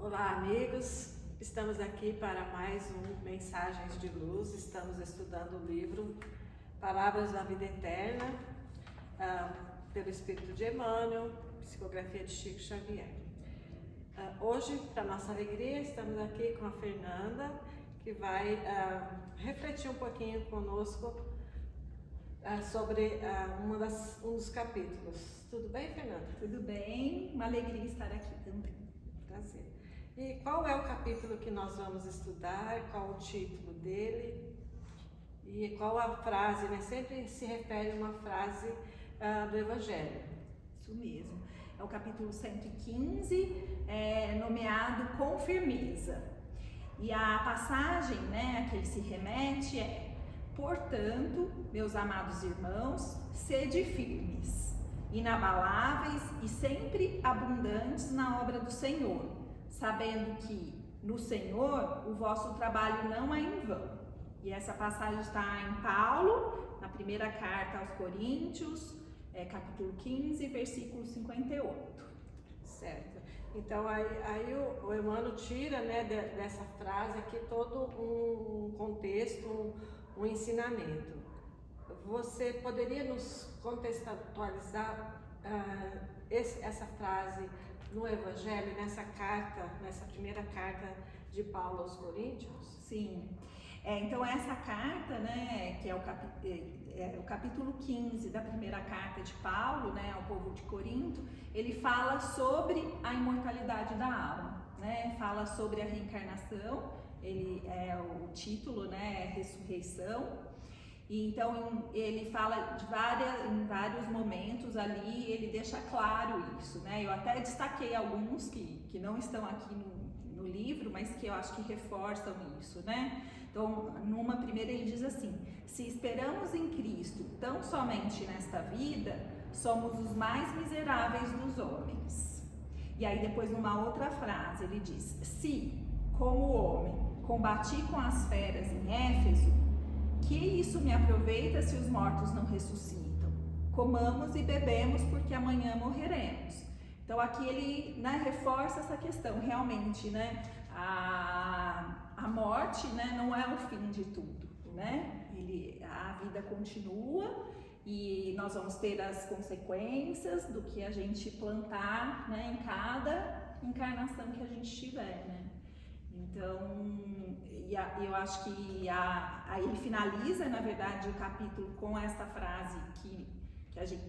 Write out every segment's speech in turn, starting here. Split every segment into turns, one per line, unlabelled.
Olá, amigos! Estamos aqui para mais um Mensagens de Luz. Estamos estudando o livro Palavras da Vida Eterna, pelo Espírito de Emmanuel, psicografia de Chico Xavier. Hoje, para nossa alegria, estamos aqui com a Fernanda, que vai refletir um pouquinho conosco sobre um dos capítulos. Tudo bem, Fernanda?
Tudo bem, uma alegria estar aqui também.
Prazer. E qual é o capítulo que nós vamos estudar? Qual o título dele? E qual a frase, né? Sempre se refere a uma frase do Evangelho.
Isso mesmo. É o capítulo 115, nomeado Com Firmeza. E a passagem, né, a que ele se remete é: portanto, meus amados irmãos, sede firmes, inabaláveis e sempre abundantes na obra do Senhor, sabendo que no Senhor o vosso trabalho não é em vão. E essa passagem está em Paulo, na primeira carta aos Coríntios, capítulo 15, versículo 58.
Certo. Então aí o Emmanuel tira, né, dessa frase aqui todo um contexto, um ensinamento. Você poderia nos contextualizar essa frase no Evangelho, nessa primeira carta de Paulo aos Coríntios?
Sim. Então essa carta, né, que é o capítulo 15 da primeira carta de Paulo, né, ao povo de Corinto, ele fala sobre a imortalidade da alma, né, fala sobre a reencarnação, o título, né, é Ressurreição. E então ele fala em vários momentos ali, ele deixa claro isso, né? Eu até destaquei alguns que não estão aqui no livro, mas que eu acho que reforçam isso, né? Então, numa primeira ele diz assim: se esperamos em Cristo tão somente nesta vida, somos os mais miseráveis dos homens. E aí depois numa outra frase ele diz: se, como homem, combati com as feras em Éfeso, que isso me aproveita se os mortos não ressuscitam? Comamos e bebemos, porque amanhã morreremos. Então aqui ele, né, reforça essa questão, realmente, né, a morte, né, não é o fim de tudo, né? A vida continua e nós vamos ter as consequências do que a gente plantar, né, em cada encarnação que a gente tiver, né? Então, eu acho que aí ele finaliza, na verdade, o capítulo com essa frase que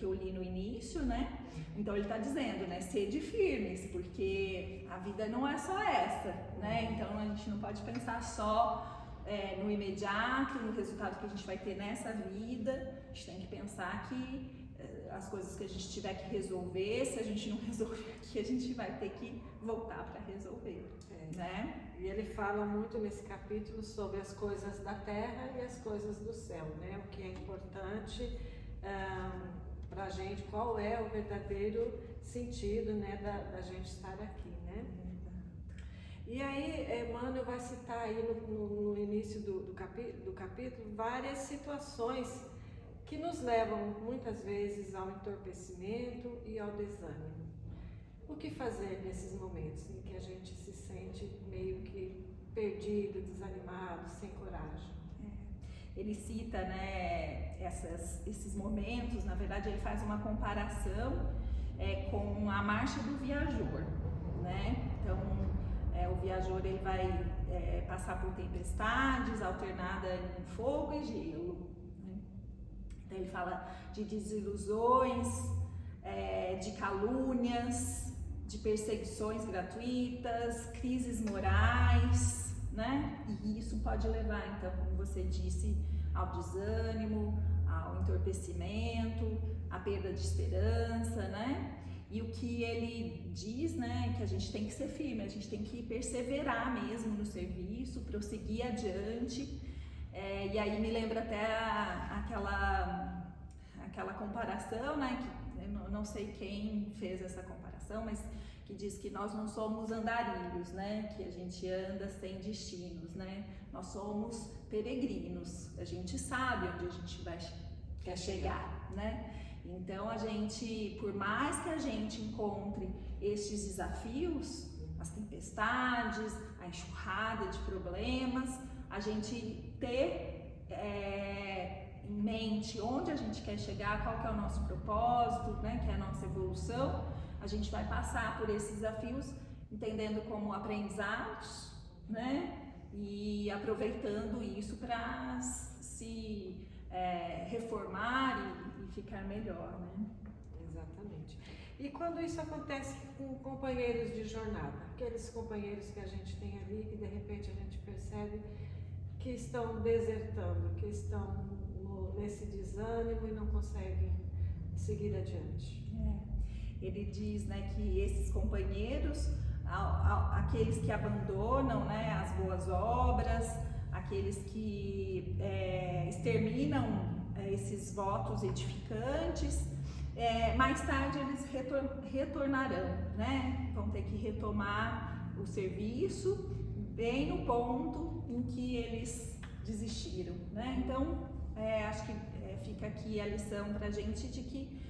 eu li no início, né? Então ele está dizendo, né, sede firmes, porque a vida não é só essa, né? Então a gente não pode pensar só no imediato, no resultado que a gente vai ter nessa vida. A gente tem que pensar que as coisas que a gente tiver que resolver, se a gente não resolver aqui, a gente vai ter que voltar para resolver, né?
E ele fala muito nesse capítulo sobre as coisas da terra e as coisas do céu, né? O que é importante para a gente, qual é o verdadeiro sentido, né, da gente estar aqui, né? E aí Emmanuel vai citar aí no início do capítulo várias situações que nos levam muitas vezes ao entorpecimento e ao desânimo. O que fazer nesses momentos em que a gente se sente meio que perdido, desanimado, sem coragem?
Ele cita, né, esses momentos. Na verdade ele faz uma comparação com a marcha do viajor, né? Então o viajor ele vai passar por tempestades alternada em fogo e gelo, né? Então ele fala de desilusões, de calúnias, de perseguições gratuitas, crises morais, né? E isso pode levar, então, como você disse, ao desânimo, ao entorpecimento, à perda de esperança, né? E o que ele diz, né, que a gente tem que ser firme, a gente tem que perseverar mesmo no serviço, prosseguir adiante. E aí me lembra até aquela comparação, né, que eu não sei quem fez essa comparação, mas que diz que nós não somos andarilhos, né, que a gente anda sem destinos, né, nós somos peregrinos, a gente sabe onde a gente quer chegar, né. Então a gente, por mais que a gente encontre estes desafios, as tempestades, a enxurrada de problemas, a gente ter em mente onde a gente quer chegar, qual que é o nosso propósito, né, que é a nossa evolução. A gente vai passar por esses desafios entendendo como aprendizados, né, e aproveitando isso para se reformar e ficar melhor, né?
Exatamente. E quando isso acontece com companheiros de jornada, aqueles companheiros que a gente tem ali, que de repente a gente percebe que estão desertando, que estão nesse desânimo e não conseguem seguir adiante.
Ele diz, né, que esses companheiros, aqueles que abandonam, né, as boas obras, aqueles que exterminam esses votos edificantes, mais tarde eles retornarão, né? Vão ter que retomar o serviço bem no ponto em que eles desistiram, né? Então, acho que fica aqui a lição para a gente de que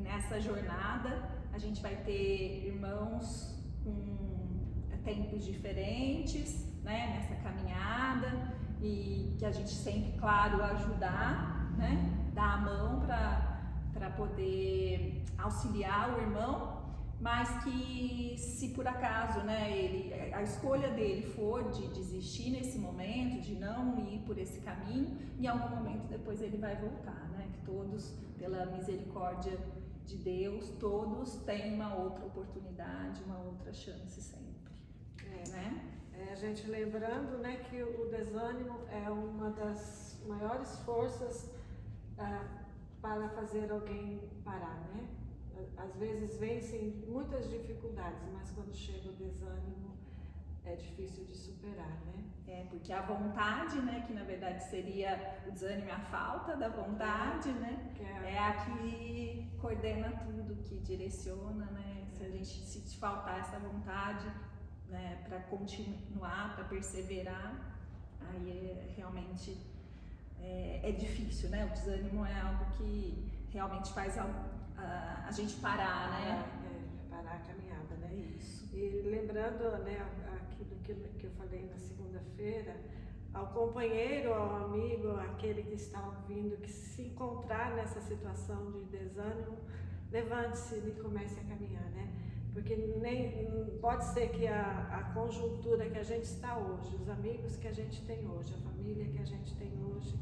nessa jornada a gente vai ter irmãos com tempos diferentes, né? Nessa caminhada, e que a gente sempre, claro, ajudar, né? Dar a mão para poder auxiliar o irmão, mas que se por acaso, né, a escolha dele for de desistir nesse momento, de não ir por esse caminho, em algum momento depois ele vai voltar, né? Que todos, pela misericórdia de Deus, todos têm uma outra oportunidade, uma outra chance sempre, né?
A gente lembrando, né, que o desânimo é uma das maiores forças para fazer alguém parar, né? Às vezes vencem muitas dificuldades, mas quando chega o desânimo é difícil de superar, né?
Porque a vontade, né, que na verdade seria o desânimo, a falta da vontade, né, é a que coordena tudo, que direciona, né? Se faltar essa vontade, né, para continuar, para perseverar, aí realmente é difícil, né? O desânimo é algo que realmente faz a gente parar, né?
Parar a caminhada, né?
Isso.
E lembrando, né, aquilo que eu falei na segunda-feira, ao companheiro, ao amigo, aquele que está ouvindo, que se encontrar nessa situação de desânimo, levante-se e comece a caminhar, né? Porque pode ser que a conjuntura que a gente está hoje, os amigos que a gente tem hoje, a família que a gente tem hoje,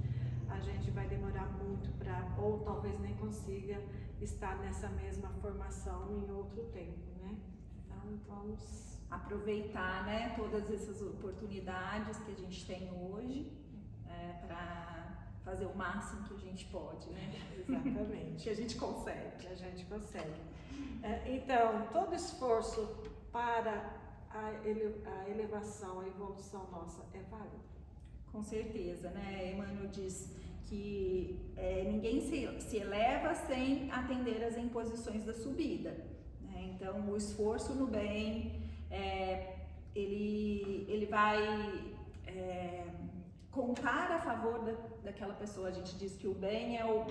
a gente vai demorar muito ou talvez nem consiga estar nessa mesma formação em outro tempo, né? Então vamos
aproveitar, né, todas essas oportunidades que a gente tem hoje para fazer o máximo que a gente pode, né?
Exatamente.
Que a gente consegue.
Que a gente consegue. Então, todo esforço para a elevação, a evolução nossa é válido.
Com certeza, né? Emmanuel diz que ninguém se eleva sem atender às imposições da subida, né? Então, o esforço no bem, ele vai contar a favor daquela pessoa. A gente diz que o bem é o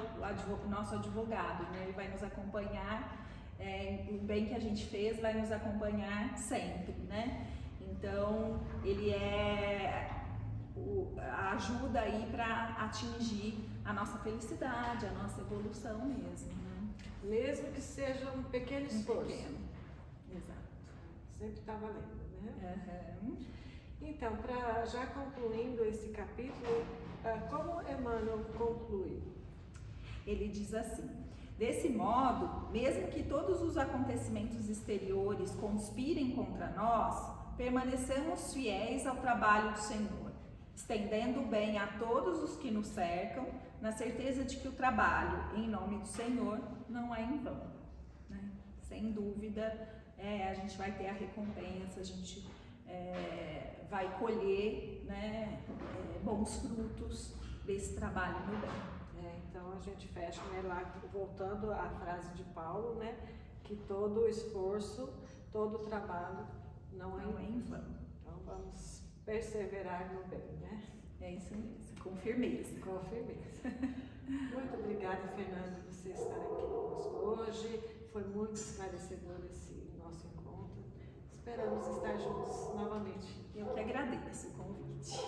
nosso advogado, né? Ele vai nos acompanhar, o bem que a gente fez vai nos acompanhar sempre, né? Então, ele ajuda aí para atingir a nossa felicidade, a nossa evolução mesmo, né?
Mesmo que seja um pequeno esforço.
Exato.
Sempre está valendo, né?
Uhum.
Então, já concluindo esse capítulo, como Emmanuel conclui?
Ele diz assim: desse modo, mesmo que todos os acontecimentos exteriores conspirem contra nós, permanecemos fiéis ao trabalho do Senhor, estendendo o bem a todos os que nos cercam, na certeza de que o trabalho em nome do Senhor não é em vão, né? Sem dúvida, a gente vai ter a recompensa, a gente vai colher, né, bons frutos desse trabalho no bem.
Então a gente fecha, né, lá voltando à frase de Paulo, né, que todo esforço, todo trabalho não é em vão. Então vamos perseverar no bem, né?
É isso mesmo, com firmeza.
Com firmeza. Muito obrigada, Fernanda, por você estar aqui conosco hoje. Foi muito esclarecedor esse nosso encontro. esperamos estar juntos novamente.
Eu que agradeço o convite.